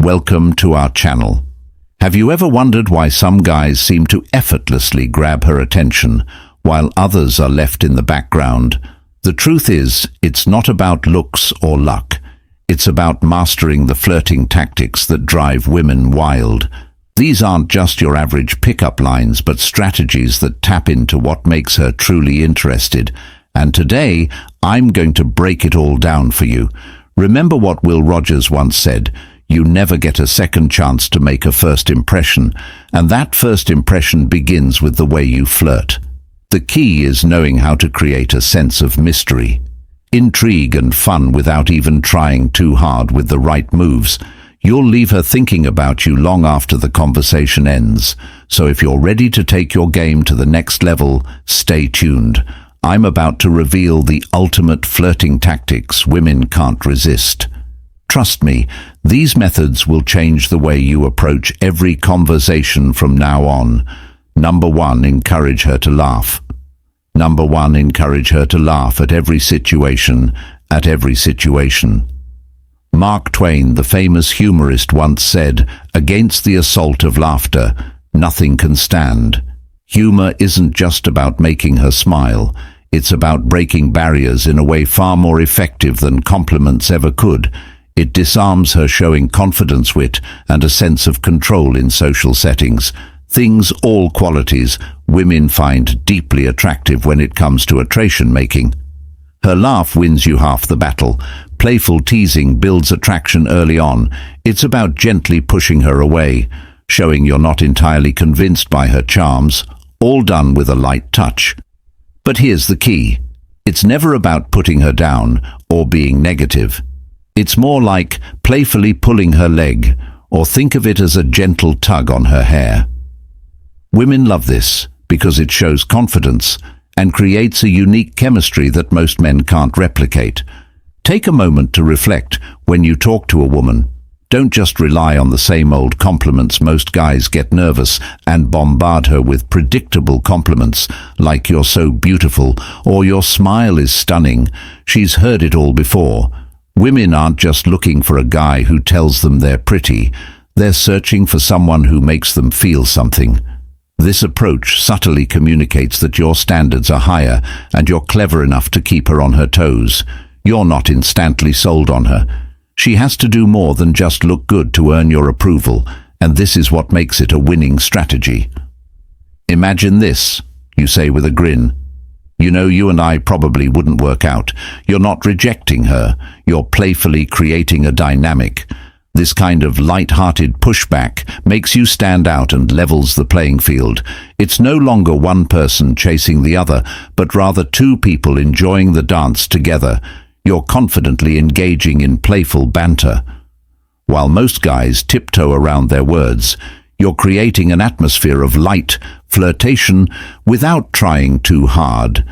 Welcome to our channel. Have you ever wondered why some guys seem to effortlessly grab her attention, while others are left in the background? The truth is, it's not about looks or luck. It's about mastering the flirting tactics that drive women wild. These aren't just your average pickup lines, but strategies that tap into what makes her truly interested. And today, I'm going to break it all down for you. Remember what Will Rogers once said: you never get a second chance to make a first impression, and that first impression begins with the way you flirt. The key is knowing how to create a sense of mystery, intrigue and fun without even trying too hard. With the right moves, you'll leave her thinking about you long after the conversation ends. So if you're ready to take your game to the next level, stay tuned. I'm about to reveal the ultimate flirting tactics women can't resist. Trust me, these methods will change the way you approach every conversation from now on. Number 1, encourage her to laugh. Number 1, encourage her to laugh at every situation, at every situation. Mark Twain, the famous humorist, once said, "Against the assault of laughter, nothing can stand." Humor isn't just about making her smile. It's about breaking barriers in a way far more effective than compliments ever could. It disarms her, showing confidence, wit, and a sense of control in social settings. All qualities women find deeply attractive when it comes to attraction making. Her laugh wins you half the battle. Playful teasing builds attraction early on. It's about gently pushing her away, showing you're not entirely convinced by her charms, all done with a light touch. But here's the key. It's never about putting her down or being negative. It's more like playfully pulling her leg, or think of it as a gentle tug on her hair. Women love this because it shows confidence and creates a unique chemistry that most men can't replicate. Take a moment to reflect when you talk to a woman. Don't just rely on the same old compliments. Most guys get nervous and bombard her with predictable compliments like "you're so beautiful" or "your smile is stunning." She's heard it all before. Women aren't just looking for a guy who tells them they're pretty. They're searching for someone who makes them feel something. This approach subtly communicates that your standards are higher and you're clever enough to keep her on her toes. You're not instantly sold on her. She has to do more than just look good to earn your approval, and this is what makes it a winning strategy. Imagine this, you say with a grin. You know, you and I probably wouldn't work out. You're not rejecting her. You're playfully creating a dynamic. This kind of light-hearted pushback makes you stand out and levels the playing field. It's no longer one person chasing the other, but rather two people enjoying the dance together. You're confidently engaging in playful banter. While most guys tiptoe around their words, you're creating an atmosphere of light flirtation without trying too hard.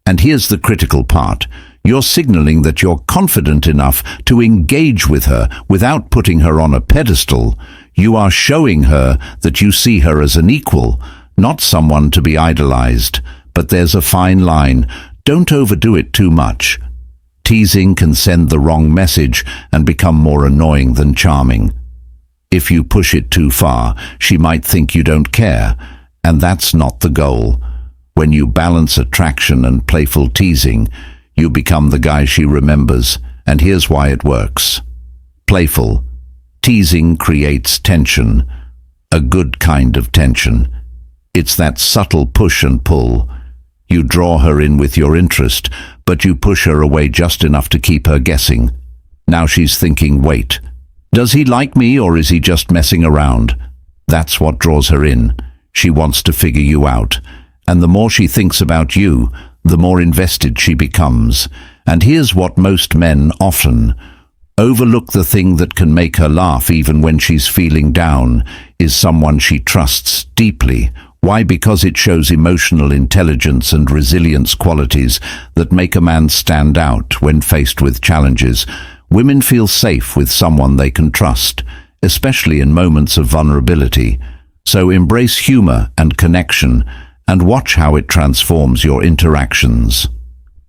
And here's the critical part. You're signaling that you're confident enough to engage with her without putting her on a pedestal. You are showing her that you see her as an equal, not someone to be idolized. But there's a fine line. Don't overdo it too much. Teasing can send the wrong message and become more annoying than charming. If you push it too far, she might think you don't care, and that's not the goal. When you balance attraction and playful teasing, you become the guy she remembers, and here's why it works. Playful teasing creates tension, a good kind of tension. It's that subtle push and pull. You draw her in with your interest, but you push her away just enough to keep her guessing. Now she's thinking, wait, does he like me or is he just messing around? That's what draws her in. She wants to figure you out. And the more she thinks about you, the more invested she becomes. And here's what most men often overlook: the thing that can make her laugh even when she's feeling down is someone she trusts deeply. Why? Because it shows emotional intelligence and resilience, qualities that make a man stand out when faced with challenges. Women feel safe with someone they can trust, especially in moments of vulnerability. So embrace humor and connection, and watch how it transforms your interactions.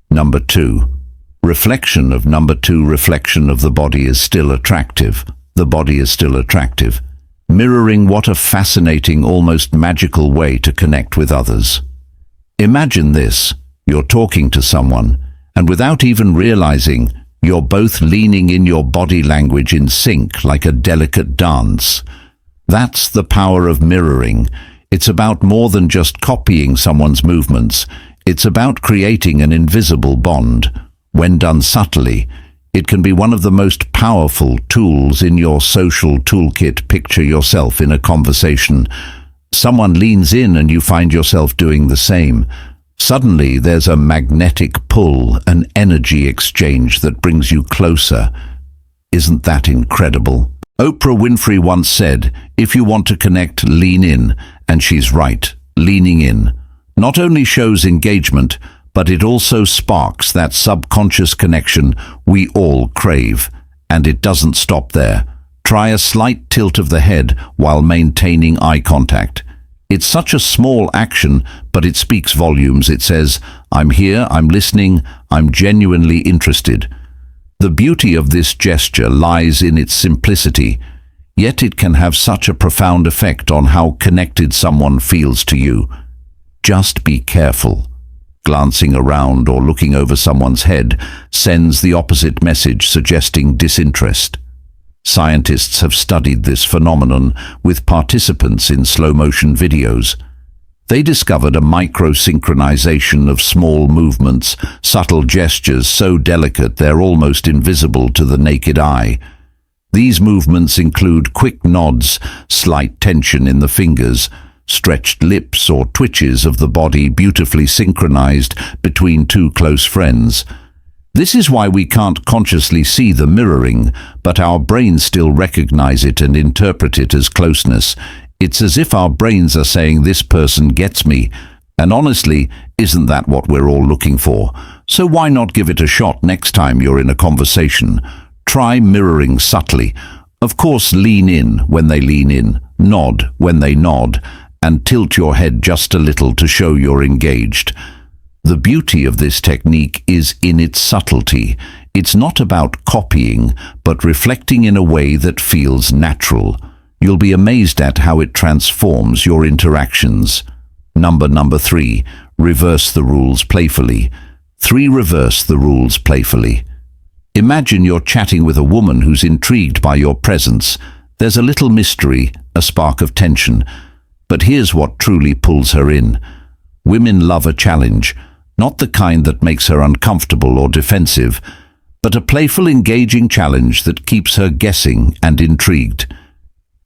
Number 2. Reflection of the body is still attractive. the body is still attractive. Mirroring, what a fascinating, almost magical way to connect with others. Imagine this: you're talking to someone, and without even realizing, you're both leaning in, your body language in sync like a delicate dance. That's the power of mirroring. It's about more than just copying someone's movements. It's about creating an invisible bond. When done subtly, it can be one of the most powerful tools in your social toolkit. Picture yourself in a conversation. Someone leans in and you find yourself doing the same. Suddenly there's a magnetic pull, an energy exchange that brings you closer. Isn't that incredible? Oprah Winfrey once said, "If you want to connect, lean in." And she's right. Leaning in not only shows engagement, but it also sparks that subconscious connection we all crave. And it doesn't stop there. Try a slight tilt of the head while maintaining eye contact. It's such a small action, but it speaks volumes. It says, "I'm here, I'm listening, I'm genuinely interested." The beauty of this gesture lies in its simplicity, yet it can have such a profound effect on how connected someone feels to you. Just be careful. Glancing around or looking over someone's head sends the opposite message, suggesting disinterest. Scientists have studied this phenomenon with participants in slow-motion videos. They discovered a micro-synchronization of small movements, subtle gestures so delicate they're almost invisible to the naked eye. These movements include quick nods, slight tension in the fingers, stretched lips, or twitches of the body beautifully synchronized between two close friends. This is why we can't consciously see the mirroring, but our brains still recognize it and interpret it as closeness. It's as if our brains are saying, "This person gets me." And honestly, isn't that what we're all looking for? So why not give it a shot next time you're in a conversation? Try mirroring subtly. Of course, lean in when they lean in, nod when they nod, and tilt your head just a little to show you're engaged. The beauty of this technique is in its subtlety. It's not about copying, but reflecting in a way that feels natural. You'll be amazed at how it transforms your interactions. Number 3, reverse the rules playfully. 3. Reverse the rules playfully. Imagine you're chatting with a woman who's intrigued by your presence. There's a little mystery, a spark of tension. But here's what truly pulls her in. Women love a challenge, not the kind that makes her uncomfortable or defensive, but a playful, engaging challenge that keeps her guessing and intrigued.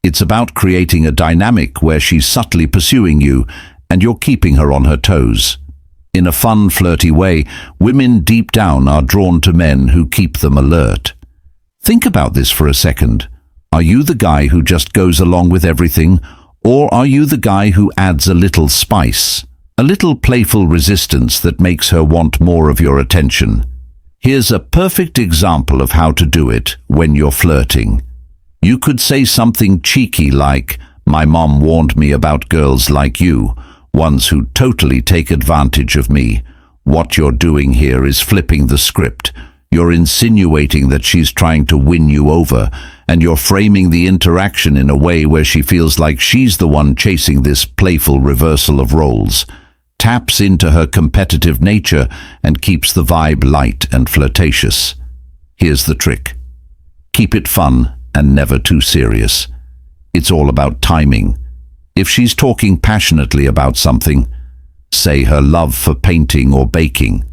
It's about creating a dynamic where she's subtly pursuing you and you're keeping her on her toes. In a fun, flirty way, women deep down are drawn to men who keep them alert. Think about this for a second. Are you the guy who just goes along with everything, or are you the guy who adds a little spice, a little playful resistance that makes her want more of your attention? Here's a perfect example of how to do it when you're flirting. You could say something cheeky like, "My mom warned me about girls like you, ones who totally take advantage of me. What you're doing here is flipping the script. You're insinuating that she's trying to win you over, and you're framing the interaction in a way where she feels like she's the one chasing. This playful reversal of roles taps into her competitive nature and keeps the vibe light and flirtatious. Here's the trick. Keep it fun and never too serious. It's all about timing. If she's talking passionately about something, say her love for painting or baking.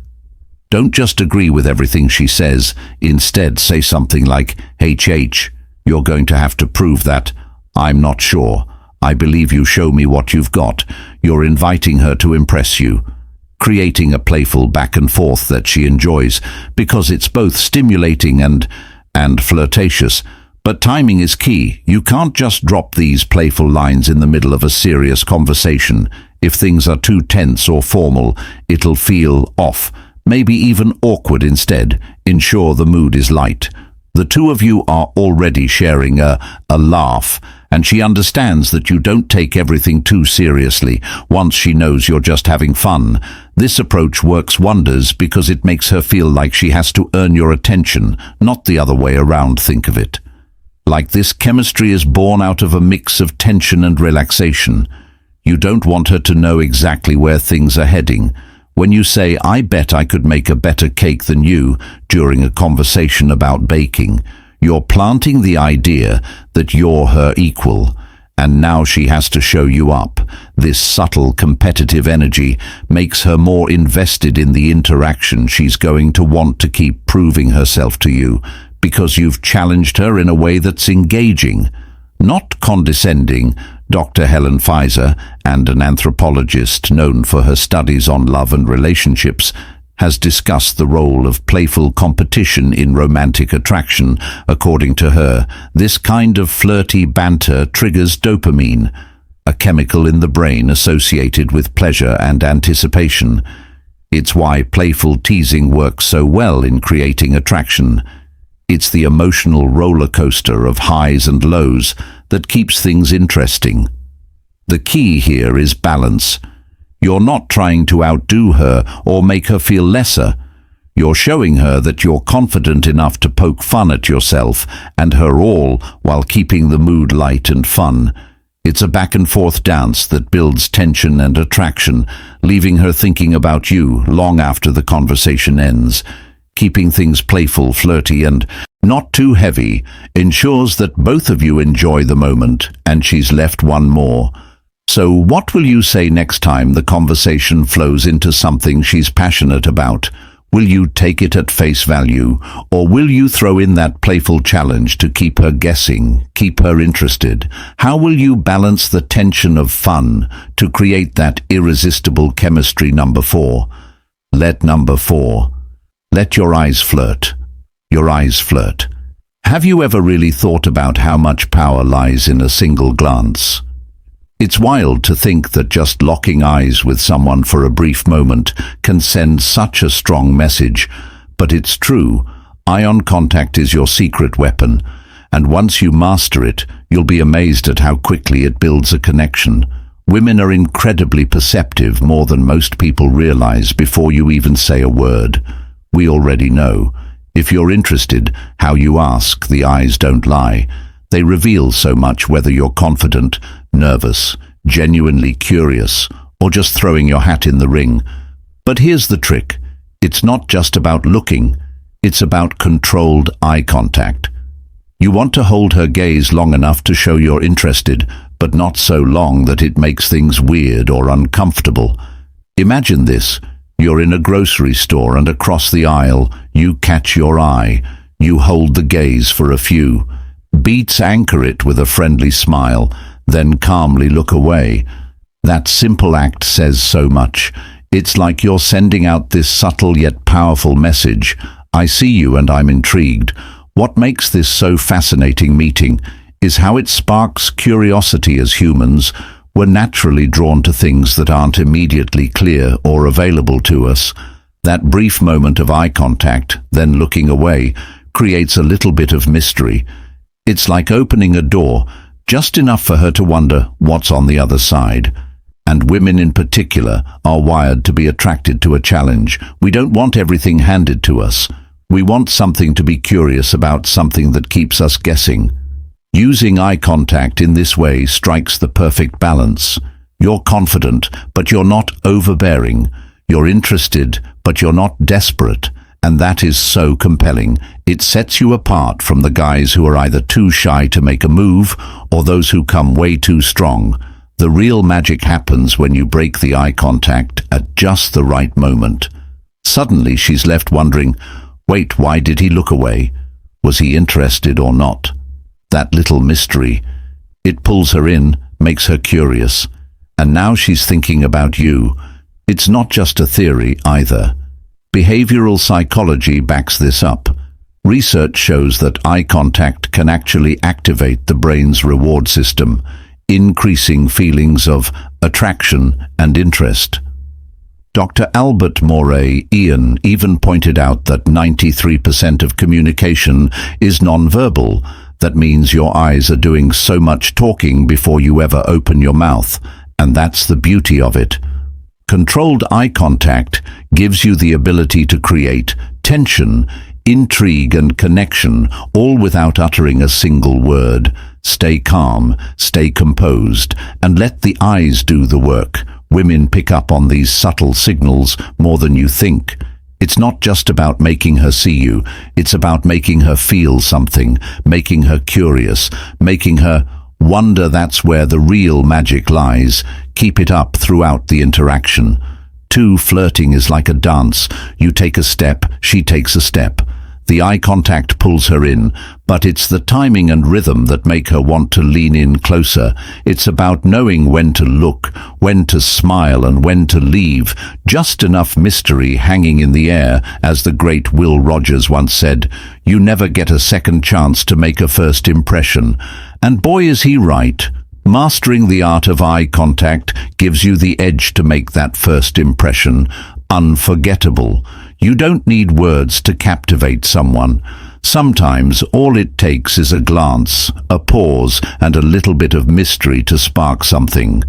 Don't just agree with everything she says. Instead, say something like, "HH, you're going to have to prove that. I'm not sure. I believe you. Show me what you've got." You're inviting her to impress you, creating a playful back and forth that she enjoys, because it's both stimulating and flirtatious. But timing is key. You can't just drop these playful lines in the middle of a serious conversation. If things are too tense or formal, it'll feel off, maybe even awkward. Instead, ensure the mood is light. The two of you are already sharing a laugh, and she understands that you don't take everything too seriously. Once she knows you're just having fun, this approach works wonders because it makes her feel like she has to earn your attention, not the other way around. Think of it. Like this chemistry is born out of a mix of tension and relaxation. You don't want her to know exactly where things are heading. When you say, "I bet I could make a better cake than you," during a conversation about baking, you're planting the idea that you're her equal, and now she has to show you up. This subtle competitive energy makes her more invested in the interaction. She's going to want to keep proving herself to you, because you've challenged her in a way that's engaging, not condescending. Dr. Helen Pfizer, and an anthropologist known for her studies on love and relationships, has discussed the role of playful competition in romantic attraction. According to her, this kind of flirty banter triggers dopamine, a chemical in the brain associated with pleasure and anticipation. It's why playful teasing works so well in creating attraction. It's the emotional roller coaster of highs and lows that keeps things interesting. The key here is balance. You're not trying to outdo her or make her feel lesser. You're showing her that you're confident enough to poke fun at yourself and her all while keeping the mood light and fun. It's a back-and-forth dance that builds tension and attraction, leaving her thinking about you long after the conversation ends. Keeping things playful, flirty, and not too heavy ensures that both of you enjoy the moment, and she's left one more. So what will you say next time the conversation flows into something she's passionate about? Will you take it at face value, or will you throw in that playful challenge to keep her guessing, keep her interested? How will you balance the tension of fun to create that irresistible chemistry? Number 4. Number 4. Let your eyes flirt. Your eyes flirt. Have you ever really thought about how much power lies in a single glance? It's wild to think that just locking eyes with someone for a brief moment can send such a strong message, but it's true. Eye contact is your secret weapon, and once you master it, you'll be amazed at how quickly it builds a connection. Women are incredibly perceptive, more than most people realize, before you even say a word. We already know. If you're interested, how you ask, the eyes don't lie. They reveal so much, whether you're confident, nervous, genuinely curious, or just throwing your hat in the ring. But here's the trick. It's not just about looking. It's about controlled eye contact. You want to hold her gaze long enough to show you're interested, but not so long that it makes things weird or uncomfortable. Imagine this. You're in a grocery store, and across the aisle, you catch your eye. You hold the gaze for a few beats, anchor it with a friendly smile, then calmly look away. That simple act says so much. It's like you're sending out this subtle yet powerful message. I see you and I'm intrigued. What makes this so fascinating meeting is how it sparks curiosity. As humans, we're naturally drawn to things that aren't immediately clear or available to us. That brief moment of eye contact, then looking away, creates a little bit of mystery. It's like opening a door, just enough for her to wonder what's on the other side. And women in particular are wired to be attracted to a challenge. We don't want everything handed to us. We want something to be curious about, something that keeps us guessing. Using eye contact in this way strikes the perfect balance. You're confident, but you're not overbearing. You're interested, but you're not desperate. And that is so compelling. It sets you apart from the guys who are either too shy to make a move or those who come way too strong. The real magic happens when you break the eye contact at just the right moment. Suddenly she's left wondering, wait, why did he look away? Was he interested or not? That little mystery. It pulls her in, makes her curious. And now she's thinking about you. It's not just a theory either. Behavioral psychology backs this up. Research shows that eye contact can actually activate the brain's reward system, increasing feelings of attraction and interest. Dr. Albert Moray Ian even pointed out that 93% of communication is nonverbal. That means your eyes are doing so much talking before you ever open your mouth, and that's the beauty of it. Controlled eye contact gives you the ability to create tension intrigue and connection, all without uttering a single word. Stay calm, stay composed, and let the eyes do the work. Women pick up on these subtle signals more than you think. It's not just about making her see you, it's about making her feel something, making her curious, making her wonder. That's where the real magic lies. Keep it up throughout the interaction. 2. Flirting is like a dance. You take a step, she takes a step. The eye contact pulls her in, but it's the timing and rhythm that make her want to lean in closer. It's about knowing when to look, when to smile, and when to leave. Just enough mystery hanging in the air. As the great Will Rogers once said, you never get a second chance to make a first impression. And boy, is he right. Mastering the art of eye contact gives you the edge to make that first impression unforgettable. You don't need words to captivate someone. Sometimes all it takes is a glance, a pause, and a little bit of mystery to spark something.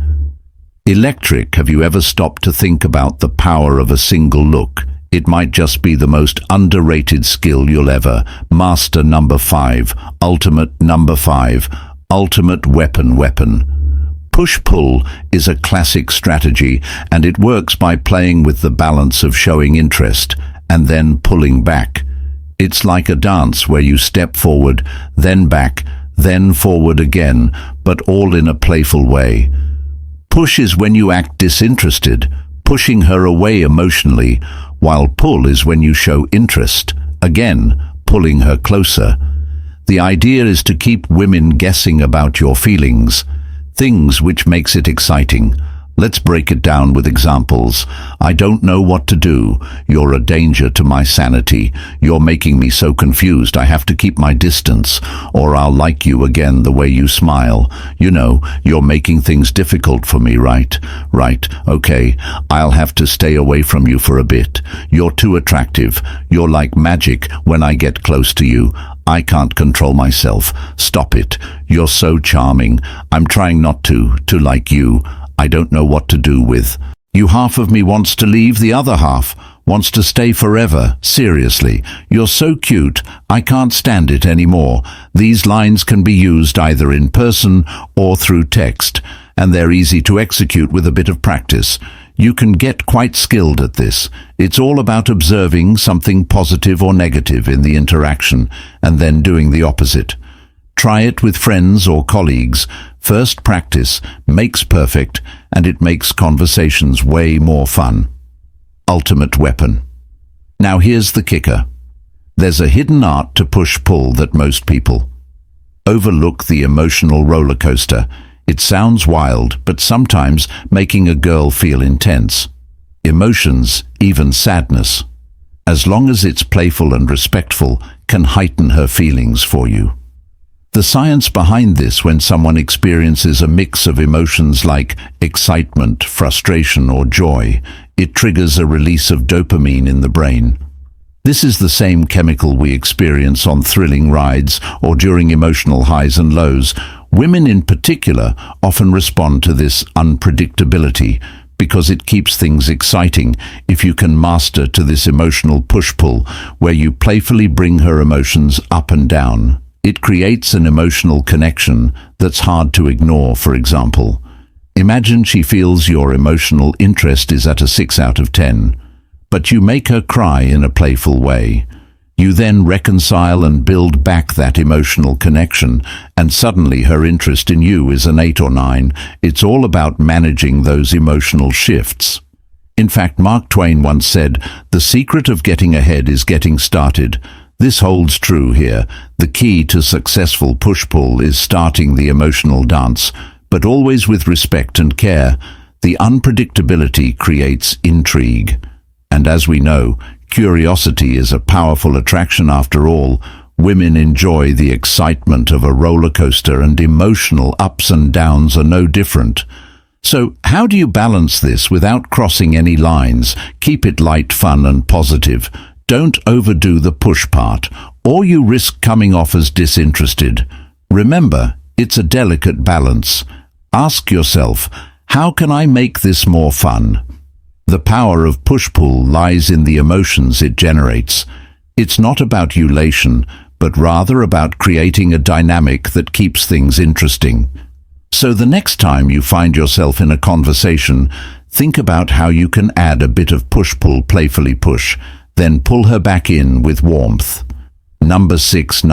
Electric. Have you ever stopped to think about the power of a single look? It might just be the most underrated skill you'll ever master. Number 5. Ultimate. Number 5. Ultimate weapon. Push-pull is a classic strategy, and it works by playing with the balance of showing interest and then pulling back. It's like a dance where you step forward, then back, then forward again, but all in a playful way. Push is when you act disinterested, pushing her away emotionally, while pull is when you show interest, again, pulling her closer. The idea is to keep women guessing about your feelings, things which makes it exciting. Let's break it down with examples. I don't know what to do. You're a danger to my sanity. You're making me so confused I have to keep my distance. Or I'll like you again the way you smile. You know, you're making things difficult for me, right? Right, okay. I'll have to stay away from you for a bit. You're too attractive. You're like magic when I get close to you. I can't control myself. Stop it. You're so charming. I'm trying not to like you. I don't know what to do with you. Half of me wants to leave, the other half wants to stay forever. Seriously, you're so cute, I can't stand it anymore. These lines can be used either in person or through text, and they're easy to execute with a bit of practice. You can get quite skilled at this. It's all about observing something positive or negative in the interaction and then doing the opposite. Try it with friends or colleagues. First practice makes perfect, and it makes conversations way more fun. Ultimate weapon. Now here's the kicker. There's a hidden art to push-pull that most people overlook: the emotional roller coaster. It sounds wild, but sometimes making a girl feel intense. Emotions, even sadness, as long as it's playful and respectful, can heighten her feelings for you. The science behind this: when someone experiences a mix of emotions like excitement, frustration, or joy, it triggers a release of dopamine in the brain. This is the same chemical we experience on thrilling rides or during emotional highs and lows. Women in particular often respond to this unpredictability because it keeps things exciting. If you can master to this emotional push-pull where you playfully bring her emotions up and down, it creates an emotional connection that's hard to ignore. For example, imagine she feels your emotional interest is at a 6 out of 10, but you make her cry in a playful way. You then reconcile and build back that emotional connection, and suddenly her interest in you is an 8 or 9. It's all about managing those emotional shifts. In fact, Mark Twain once said, "The secret of getting ahead is getting started." This holds true here. The key to successful push-pull is starting the emotional dance, but always with respect and care. The unpredictability creates intrigue. And as we know, curiosity is a powerful attraction after all. Women enjoy the excitement of a roller coaster, and emotional ups and downs are no different. So, how do you balance this without crossing any lines? Keep it light, fun, and positive. Don't overdo the push part, or you risk coming off as disinterested. Remember, it's a delicate balance. Ask yourself, how can I make this more fun? The power of push-pull lies in the emotions it generates. It's not about ulation, but rather about creating a dynamic that keeps things interesting. So the next time you find yourself in a conversation, think about how you can add a bit of push-pull, playfully push, then pull her back in with warmth. Number 6,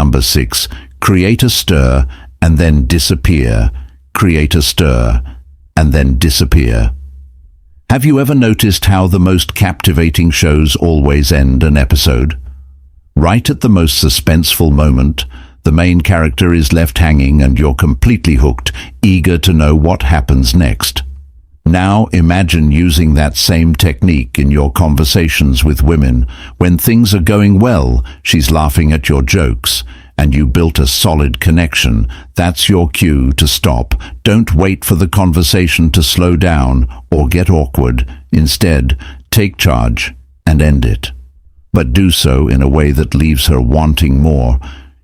create a stir and then disappear. Create a stir and then disappear. Have you ever noticed how the most captivating shows always end an episode? Right at the most suspenseful moment, the main character is left hanging and you're completely hooked, eager to know what happens next. Now imagine using that same technique in your conversations with women. When things are going well, she's laughing at your jokes, and you built a solid connection. That's your cue to stop. Don't wait for the conversation to slow down or get awkward. Instead, take charge and end it. But do so in a way that leaves her wanting more.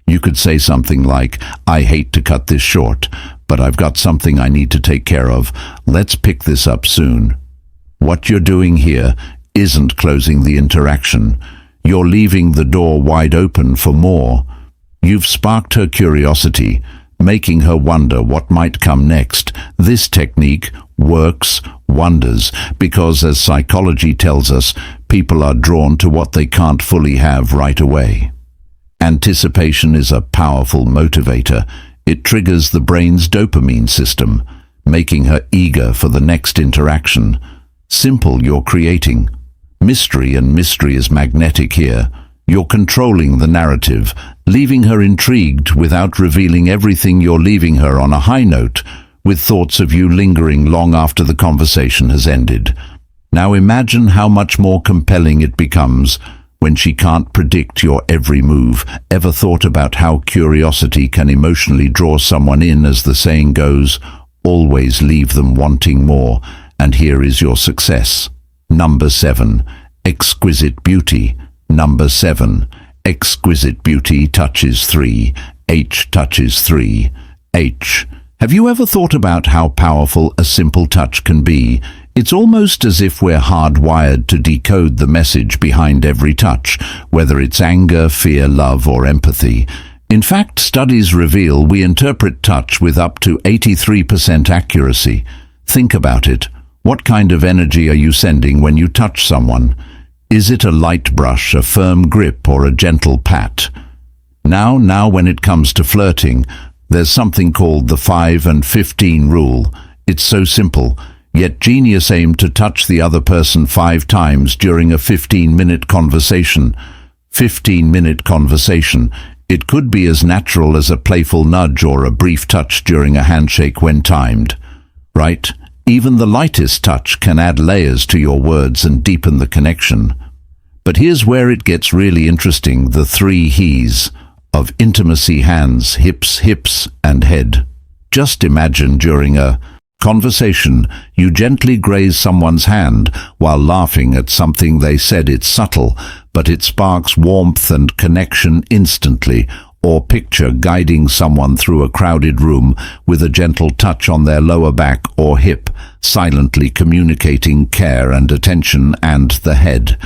You could say something like, "I hate to cut this short, but I've got something I need to take care of. Let's pick this up soon." What you're doing here isn't closing the interaction. You're leaving the door wide open for more. You've sparked her curiosity, making her wonder what might come next. This technique works wonders because, as psychology tells us, people are drawn to what they can't fully have right away. Anticipation is a powerful motivator. It triggers the brain's dopamine system, making her eager for the next interaction. Simple you're creating. Mystery, and mystery is magnetic here. You're controlling the narrative, leaving her intrigued without revealing everything. You're leaving her on a high note, with thoughts of you lingering long after the conversation has ended. Now imagine how much more compelling it becomes when she can't predict your every move. Ever thought about how curiosity can emotionally draw someone in? As the saying goes, always leave them wanting more. And here is your success. Number 7, exquisite beauty. Number 7, exquisite beauty touches 3. H touches 3. H. Have you ever thought about how powerful a simple touch can be? It's almost as if we're hardwired to decode the message behind every touch, whether it's anger, fear, love, or empathy. In fact, studies reveal we interpret touch with up to 83% accuracy. Think about it. What kind of energy are you sending when you touch someone? Is it a light brush, a firm grip, or a gentle pat? Now when it comes to flirting, there's something called the 5 and 15 rule. It's so simple, yet genius. Aim to touch the other person 5 times during a 15-minute conversation. 15-minute conversation. It could be as natural as a playful nudge or a brief touch during a handshake when timed. Right? Even the lightest touch can add layers to your words and deepen the connection. But here's where it gets really interesting, the 3 He's of intimacy: hands, hips, and head. Just imagine during a conversation, you gently graze someone's hand while laughing at something they said. It's subtle, but it sparks warmth and connection instantly. Or picture guiding someone through a crowded room with a gentle touch on their lower back or hip, silently communicating care and attention. And the head.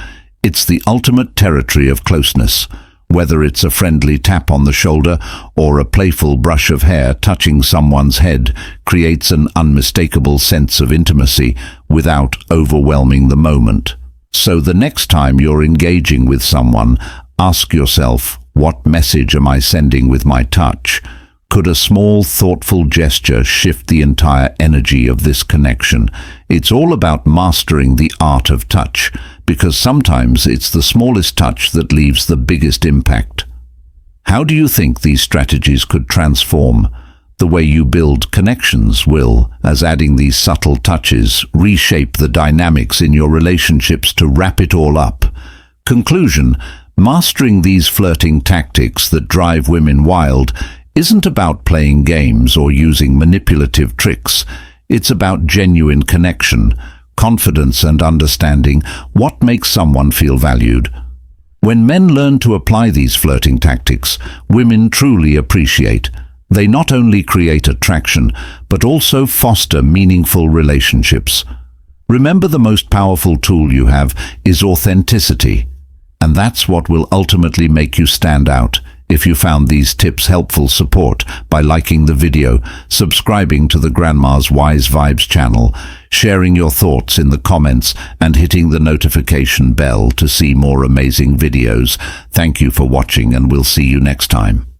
It's the ultimate territory of closeness. Whether it's a friendly tap on the shoulder or a playful brush of hair touching someone's head creates an unmistakable sense of intimacy without overwhelming the moment. So the next time you're engaging with someone, ask yourself, what message am I sending with my touch? Could a small, thoughtful gesture shift the entire energy of this connection? It's all about mastering the art of touch, because sometimes it's the smallest touch that leaves the biggest impact. How do you think these strategies could transform the way you build connections? Will, as adding these subtle touches, reshape the dynamics in your relationships? To wrap it all up. Conclusion: mastering these flirting tactics that drive women wild isn't about playing games or using manipulative tricks. It's about genuine connection, confidence, and understanding what makes someone feel valued. When men learn to apply these flirting tactics, women truly appreciate. They not only create attraction, but also foster meaningful relationships. Remember, the most powerful tool you have is authenticity. And that's what will ultimately make you stand out. If you found these tips helpful, support by liking the video, subscribing to the Grandma's Wise Vibes channel, sharing your thoughts in the comments, and hitting the notification bell to see more amazing videos. Thank you for watching, and we'll see you next time.